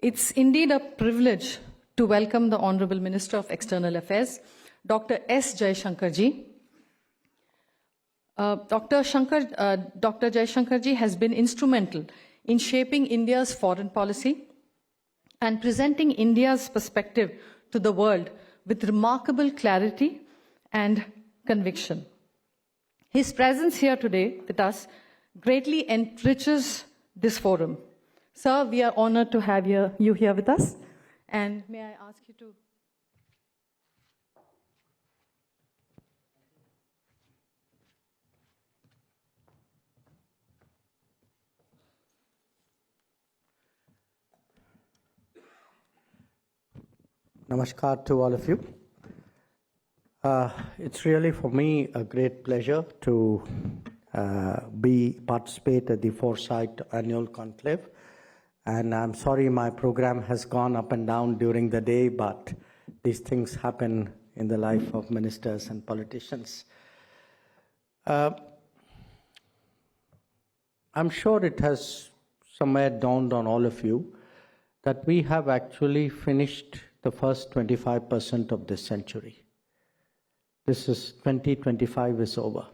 It's indeed a privilege to welcome the Honorable Minister of External Affairs, Dr. S. Jaishankar ji. Dr. Jaishankar ji has been instrumental in shaping India's foreign policy and presenting India's perspective to the world with remarkable clarity and conviction. His presence here today with us greatly enriches this forum. Sir, we are honored to have you here with us. And may I ask you to... Namaskar to all of you. It's really for me a great pleasure to participate at the Foresight Annual Conclave. And I'm sorry my program has gone up and down during the day, but these things happen in the life of ministers and politicians. I'm sure it has somewhere dawned on all of you that we have actually finished the first 25% of this century. This is 2025 is over.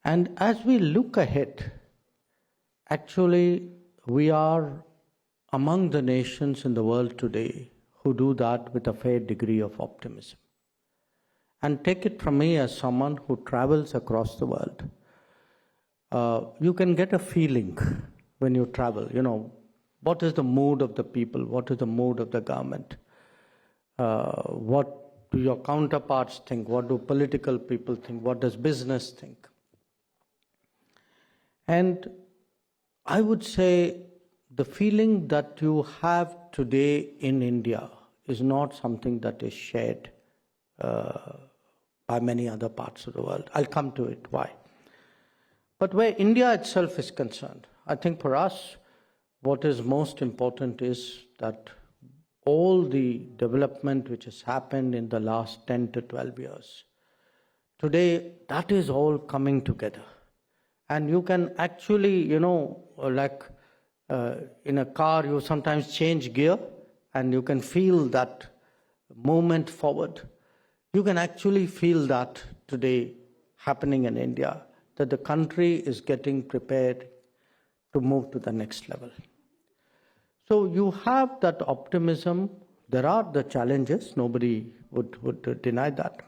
And as we look ahead, actually we are among the nations in the world today who do that with a fair degree of optimism. And take it from me as someone who travels across the world, you can get a feeling when you travel, what is the mood of the people? What is the mood of the government? What do your counterparts think? What do political people think? What does business think? And I would say the feeling that you have today in India is not something that is shared by many other parts of the world. I'll come to it, why. But where India itself is concerned, I think for us, what is most important is that all the development which has happened in the last 10 to 12 years, today that is all coming together. And you can actually, like in a car, you sometimes change gear and you can feel that movement forward. You can actually feel that today happening in India, that the country is getting prepared to move to the next level. So you have that optimism. There are the challenges, nobody would deny that.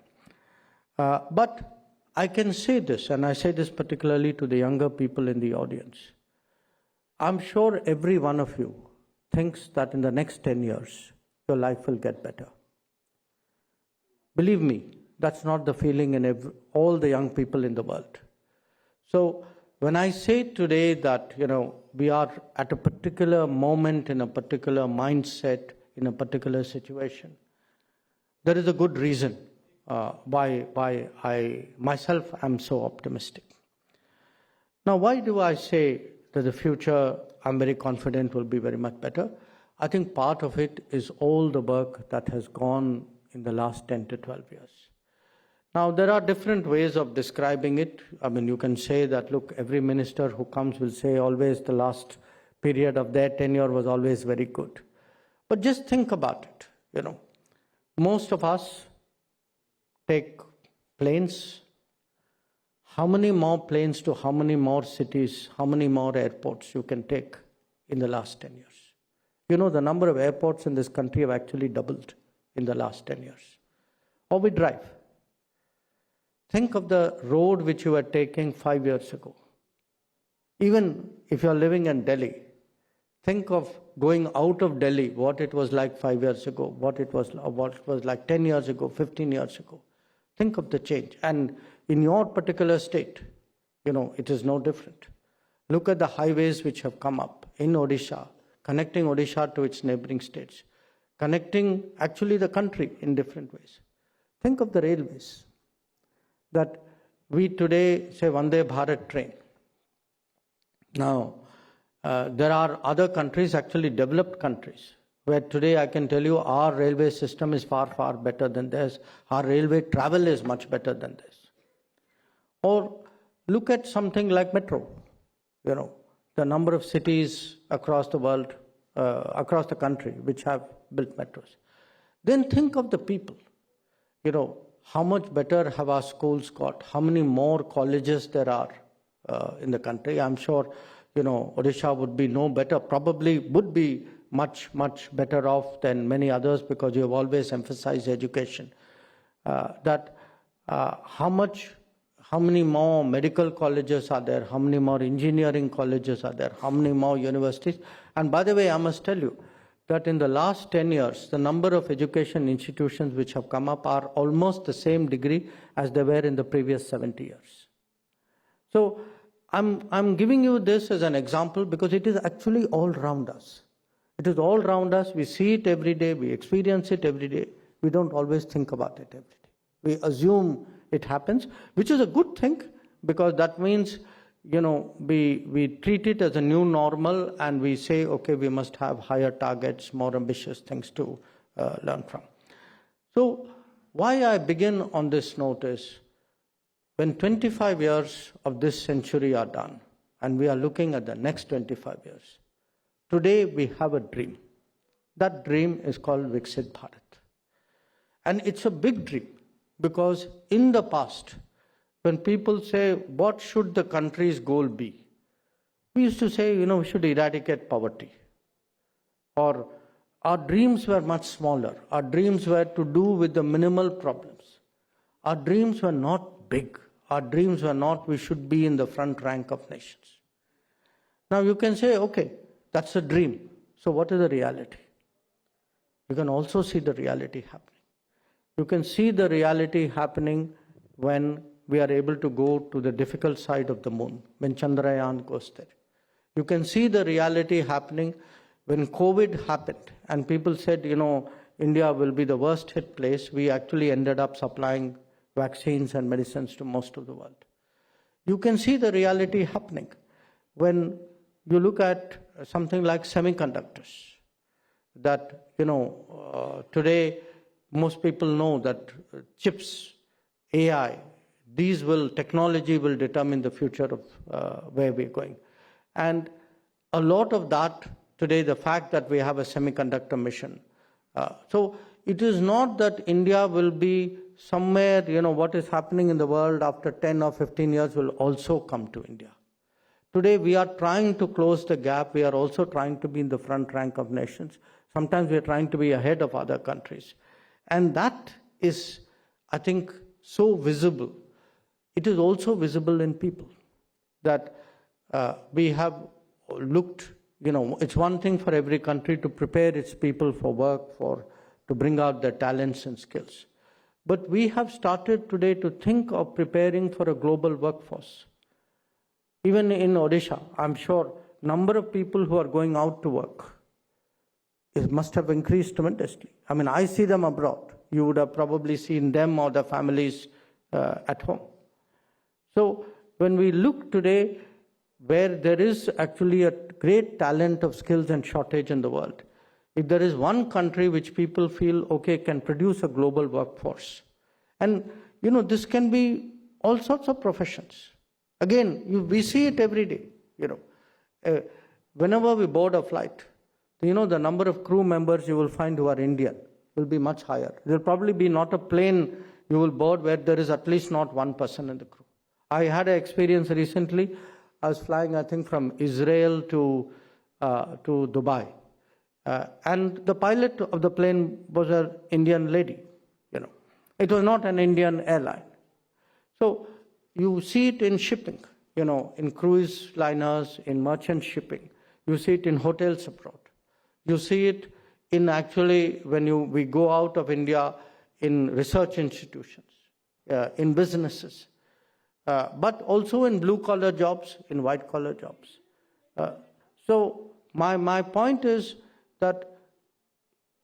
But I can say this, and I say this particularly to the younger people in the audience. I'm sure every one of you thinks that in the next 10 years, your life will get better. Believe me, that's not the feeling in all the young people in the world. So when I say today that, we are at a particular moment, in a particular mindset, in a particular situation, there is a good reason why I myself am so optimistic. Now, why do I say that the future, I'm very confident, will be very much better? I think part of it is all the work that has gone in the last 10 to 12 years. Now, there are different ways of describing it. I mean, you can say that, look, every minister who comes will say always the last period of their tenure was always very good. But just think about it, Most of us take planes. How many more planes to how many more cities, how many more airports you can take in the last 10 years? The number of airports in this country have actually doubled in the last 10 years. Or we drive. Think of the road which you were taking 5 years ago. Even if you're living in Delhi, think of going out of Delhi, what it was like 5 years ago, what it was like 10 years ago, 15 years ago. Think of the change. And in your particular state, it is no different. Look at the highways which have come up in Odisha, connecting Odisha to its neighboring states, connecting actually the country in different ways. Think of the railways that we today say Vande Bharat train. Now, there are other countries, actually developed countries, where today I can tell you our railway system is far, far better than theirs. Our railway travel is much better than theirs. Or look at something like metro. The number of cities across the world across the country which have built metros. Then think of the people. How much better have our schools got? How many more colleges there are in the country? I'm sure, Odisha would be no better, probably would be much, much better off than many others because you have always emphasized education. How many more medical colleges are there? How many more engineering colleges are there? How many more universities? And by the way, I must tell you that in the last 10 years, the number of education institutions which have come up are almost the same degree as they were in the previous 70 years. So I'm giving you this as an example because it is actually all around us. It is all around us. We see it every day. We experience it every day. We don't always think about it every day. We assume it happens, which is a good thing because that means, we treat it as a new normal and we say, okay, we must have higher targets, more ambitious things to learn from. So why I begin on this note is when 25 years of this century are done and we are looking at the next 25 years, today we have a dream. That dream is called Viksit Bharat. And it's a big dream because in the past, when people say, what should the country's goal be? We used to say, we should eradicate poverty. Or our dreams were much smaller. Our dreams were to do with the minimal problems. Our dreams were not big. Our dreams were not, we should be in the front rank of nations. Now you can say, okay, that's a dream. So what is the reality? You can also see the reality happening. You can see the reality happening when we are able to go to the difficult side of the moon, when Chandrayaan goes there. You can see the reality happening when COVID happened and people said, India will be the worst hit place. We actually ended up supplying vaccines and medicines to most of the world. You can see the reality happening when you look at something like semiconductors. That, today most people know that chips, AI, technology will determine the future of where we're going. And a lot of that today, the fact that we have a semiconductor mission. So it is not that India will be somewhere, what is happening in the world after 10 or 15 years will also come to India. Today we are trying to close the gap. We are also trying to be in the front rank of nations. Sometimes we are trying to be ahead of other countries. And that is, I think, so visible. It is also visible in people that we have looked, it's one thing for every country to prepare its people for work, to bring out their talents and skills. But we have started today to think of preparing for a global workforce. Even in Odisha, I'm sure number of people who are going out to work must have increased tremendously. I mean, I see them abroad. You would have probably seen them or their families at home. So when we look today where there is actually a great talent of skills and shortage in the world, if there is one country which people feel, okay, can produce a global workforce, and this can be all sorts of professions. Again, we see it every day. Whenever we board a flight, the number of crew members you will find who are Indian will be much higher. There will probably be not a plane you will board where there is at least not one person in the crew. I had an experience recently. I was flying, I think, from Israel to Dubai. And the pilot of the plane was an Indian lady. It was not an Indian airline. So you see it in shipping, in cruise liners, in merchant shipping. You see it in hotels abroad. You see it in actually when we go out of India in research institutions, in businesses, but also in blue-collar jobs, in white-collar jobs. So my point is that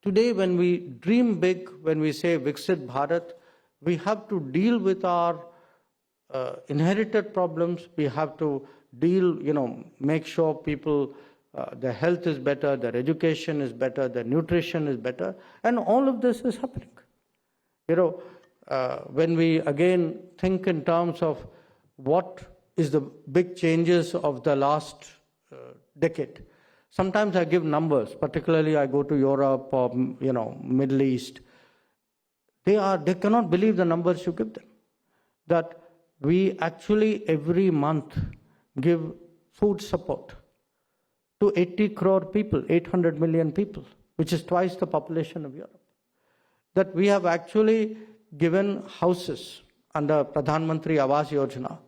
today when we dream big, when we say Viksit Bharat, we have to deal with our inherited problems. We have to make sure people, their health is better, their education is better, their nutrition is better, and all of this is happening. When we again think in terms of what is the big changes of the last decade, Sometimes I give numbers, particularly I go to Europe or, Middle East. They cannot believe the numbers you give them. That we actually every month give food support to 80 crore people, 800 million people, which is twice the population of Europe. That we have actually given houses under Pradhan Mantri Awas Yojana.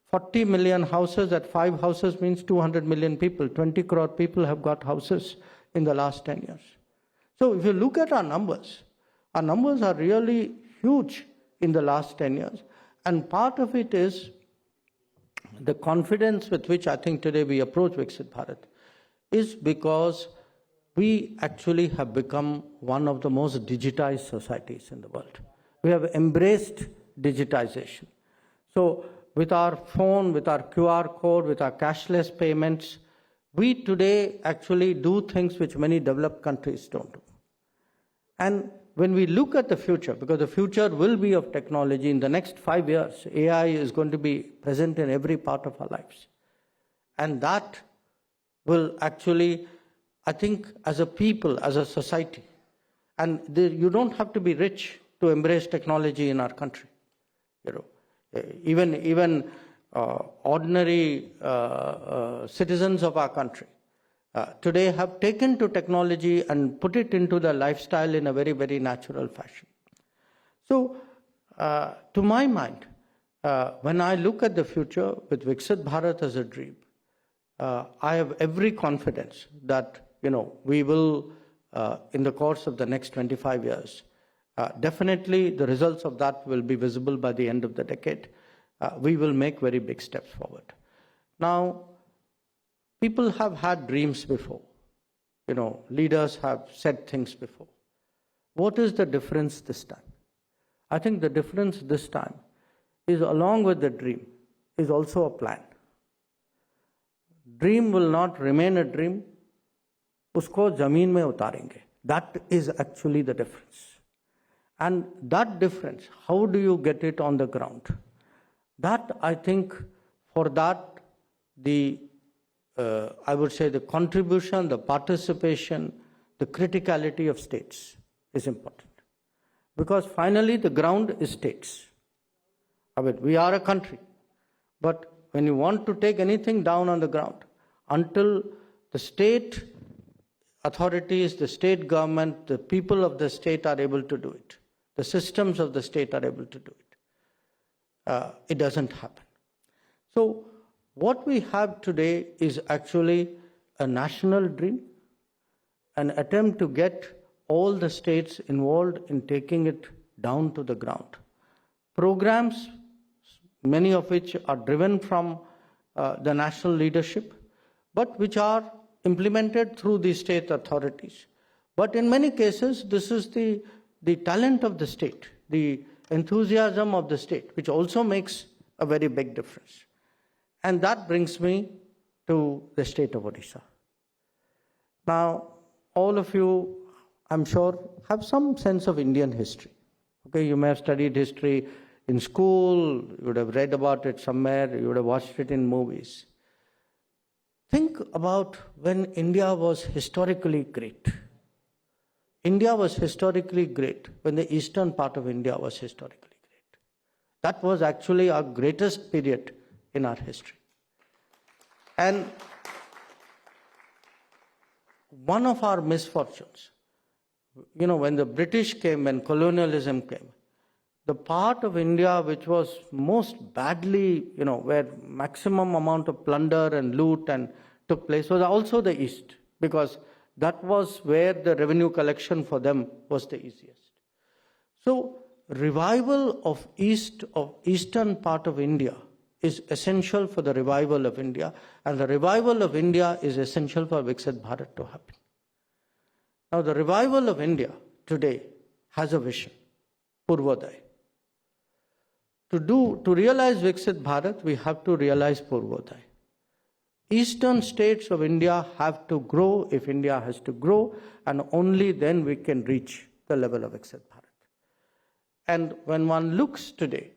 40 million houses, at 5 houses means 200 million people. 20 crore people have got houses in the last 10 years. So if you look at our numbers are really huge in the last 10 years. And part of it is the confidence with which I think today we approach Viksit Bharat is because we actually have become one of the most digitized societies in the world. We have embraced digitization. So with our phone, with our QR code, with our cashless payments, we today actually do things which many developed countries don't do. And when we look at the future, because the future will be of technology, in the next 5 years, AI is going to be present in every part of our lives. And that will actually, I think, as a people, as a society, and you don't have to be rich to embrace technology in our country. Even ordinary citizens of our country today have taken to technology and put it into their lifestyle in a very, very natural fashion. So, to my mind, when I look at the future with Viksit Bharat as a dream, I have every confidence that we will, in the course of the next 25 years, definitely the results of that will be visible by the end of the decade. We will make very big steps forward. Now, people have had dreams before. Leaders have said things before. What is the difference this time? I think the difference this time is, along with the dream, is also a plan. Dream will not remain a dream. Usko zameen mein utarenge. That is actually the difference. And that difference, how do you get it on the ground? That, I think, for that, I would say the contribution, the participation, the criticality of states is important. Because finally, the ground is states. I mean, we are a country. But when you want to take anything down on the ground, until the state authorities, the state government, the people of the state are able to do it, the systems of the state are able to do it, it doesn't happen. So what we have today is actually a national dream, an attempt to get all the states involved in taking it down to the ground. Programs, many of which are driven from the national leadership, but which are implemented through the state authorities. But in many cases, this is the talent of the state, the enthusiasm of the state, which also makes a very big difference. And that brings me to the state of Odisha. Now, all of you, I'm sure, have some sense of Indian history. Okay, you may have studied history in school, you would have read about it somewhere, you would have watched it in movies. Think about when India was historically great. India was historically great when the eastern part of India was historically great. That was actually our greatest period in our history. And one of our misfortunes, when the British came, when colonialism came, the part of India which was most badly, where maximum amount of plunder and loot and took place was also the East, because that was where the revenue collection for them was the easiest. So revival of eastern part of India is essential for the revival of India, and the revival of India is essential for Viksit Bharat to happen. Now, the revival of India today has a vision, Purvodaya. To realize Viksit Bharat, we have to realize Purvodaya. Eastern states of India have to grow if India has to grow, and only then we can reach the level of Viksit Bharat. And when one looks today,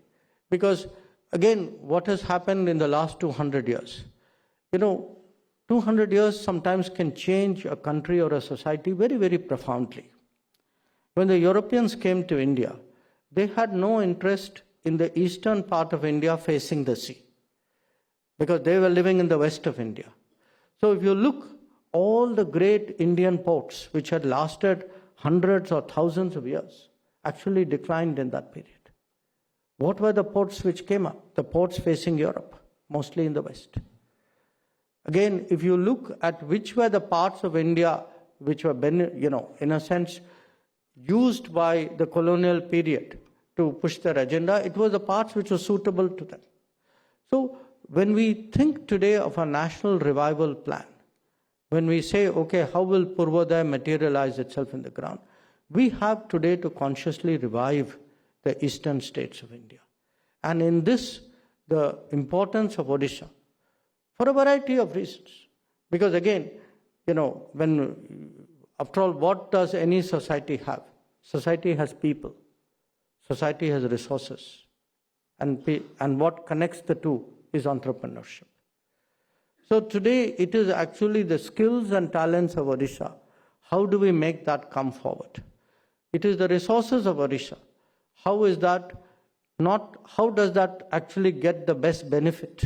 because again, what has happened in the last 200 years? 2 200 years sometimes can change a country or a society very, very profoundly. When the Europeans came to India, they had no interest in the eastern part of India facing the sea, because they were living in the west of India. So if you look, all the great Indian ports, which had lasted hundreds or thousands of years, actually declined in that period. What were the ports which came up? The ports facing Europe, mostly in the west. Again, if you look at which were the parts of India which were, in a sense, used by the colonial period to push their agenda, it was the parts which were suitable to them. So when we think today of a national revival plan, when we say, okay, how will Purvodaya materialize itself in the ground? We have today to consciously revive the eastern states of India. And in this, the importance of Odisha, for a variety of reasons. Because again, after all, what does any society have? Society has people. Society has resources. And what connects the two is entrepreneurship. So today, it is actually the skills and talents of Odisha. How do we make that come forward? It is the resources of Odisha. How does that actually get the best benefit?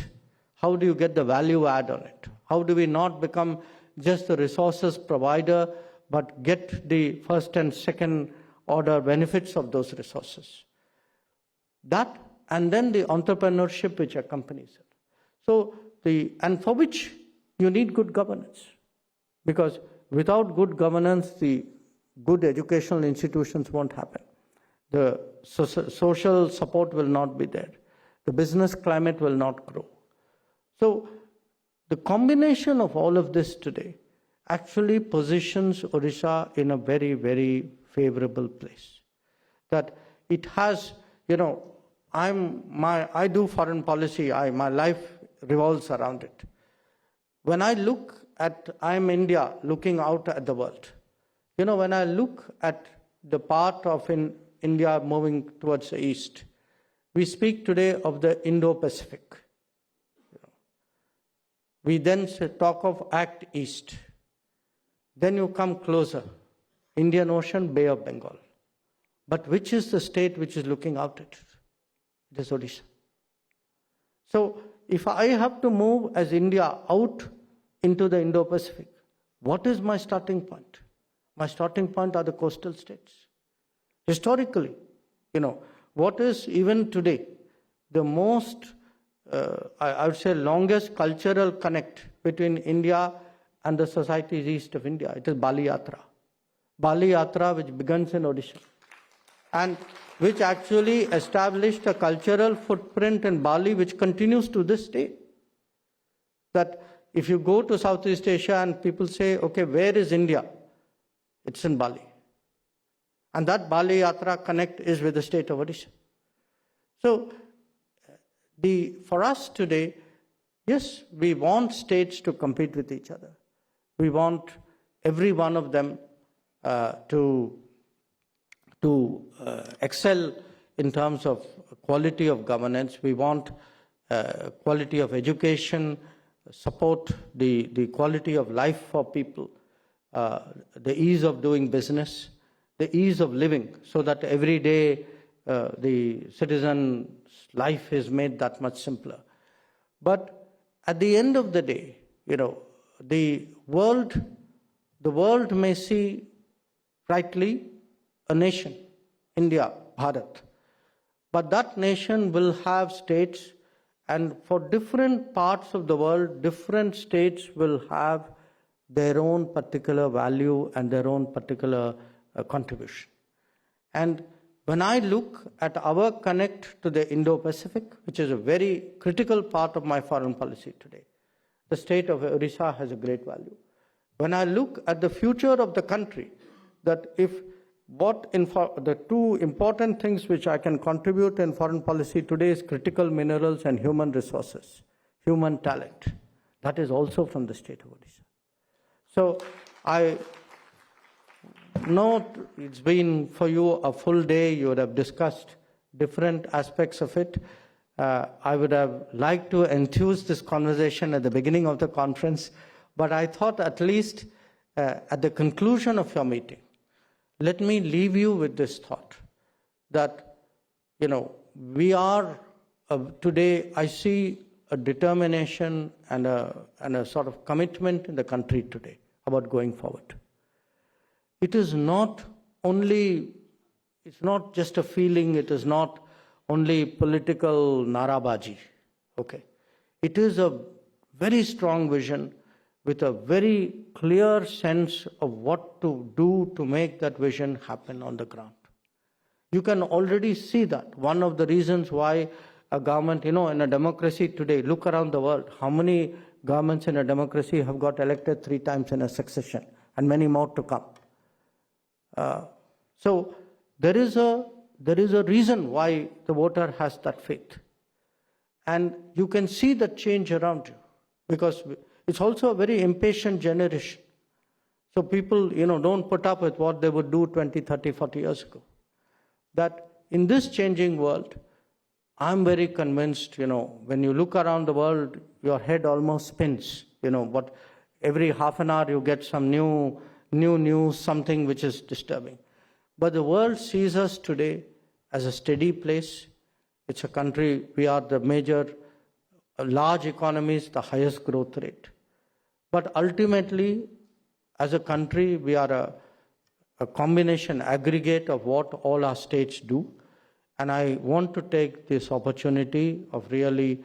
How do you get the value add on it? How do we not become just the resources provider, but get the first and second order benefits of those resources? That, and then the entrepreneurship which accompanies it. So and for which you need good governance. Because without good governance, the good educational institutions won't happen. The social support will not be there. The business climate will not grow. So the combination of all of this today actually positions Odisha in a very, very favorable place. That it has, I do foreign policy, my life revolves around it. When I look at, I'm India looking out at the world. When I look at the part of India moving towards the east, we speak today of the Indo-Pacific. We then talk of Act East. Then you come closer, Indian Ocean, Bay of Bengal. But which is the state which is looking out at it? It is Odisha. So if I have to move as India out into the Indo-Pacific, what is my starting point? My starting point are the coastal states. Historically, what is even today the most, I would say, longest cultural connect between India and the societies east of India? It is Bali Yatra. Bali Yatra, which begins in Odisha, and which actually established a cultural footprint in Bali, which continues to this day. That if you go to Southeast Asia and people say, okay, where is India? It's in Bali. And that Bali Yatra connect is with the state of Odisha. So, for us today, yes, we want states to compete with each other. We want every one of them to excel in terms of quality of governance. We want quality of education, support the quality of life for people, the ease of doing business, the ease of living, so that every day the citizen's life is made that much simpler. But at the end of the day, the world may see rightly a nation, India, Bharat. But that nation will have states, and for different parts of the world, different states will have their own particular value and their own particular contribution. And when I look at our connect to the Indo-Pacific, which is a very critical part of my foreign policy today, the state of Odisha has a great value. When I look at the future of the country, that the two important things which I can contribute in foreign policy today is critical minerals and human resources, human talent. That is also from the state of Odisha. So I know it's been for you a full day. You would have discussed different aspects of it. I would have liked to enthuse this conversation at the beginning of the conference, But I thought at least at the conclusion of your meeting, let me leave you with this thought that, we are today, I see a determination and a sort of commitment in the country today about going forward. It is not only, it's not just a feeling, it is not only political narabaji, okay? It is a very strong vision with a very clear sense of what to do to make that vision happen on the ground. You can already see that. One of the reasons why a government, in a democracy today, look around the world, how many governments in a democracy have got elected 3 times in a succession, and many more to come. So there is a reason why the voter has that faith. And you can see the change around you, because it's also a very impatient generation. So people, don't put up with what they would do 20, 30, 40 years ago. That in this changing world, I'm very convinced, when you look around the world, your head almost spins. What every half an hour you get some new news, something which is disturbing. But the world sees us today as a steady place. It's a country, we are the major, large economies, the highest growth rate. But ultimately, as a country, we are a combination, aggregate of what all our states do. And I want to take this opportunity of really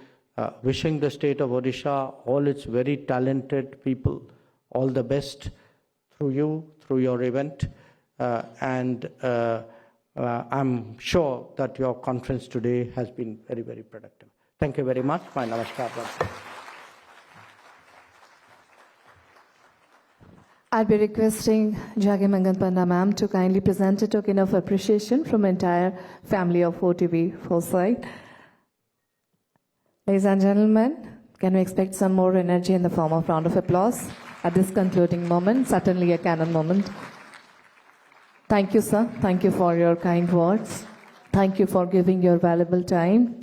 wishing the state of Odisha, all its very talented people, all the best through you, through your event. And I'm sure that your conference today has been very, very productive. Thank you very much. My namaskar. I'll be requesting Jagi Mangan Panda ma'am to kindly present a token of appreciation from entire family of OTV Foresight. Ladies and gentlemen, can we expect some more energy in the form of round of applause at this concluding moment, certainly a canon moment. Thank you, sir. Thank you for your kind words. Thank you for giving your valuable time.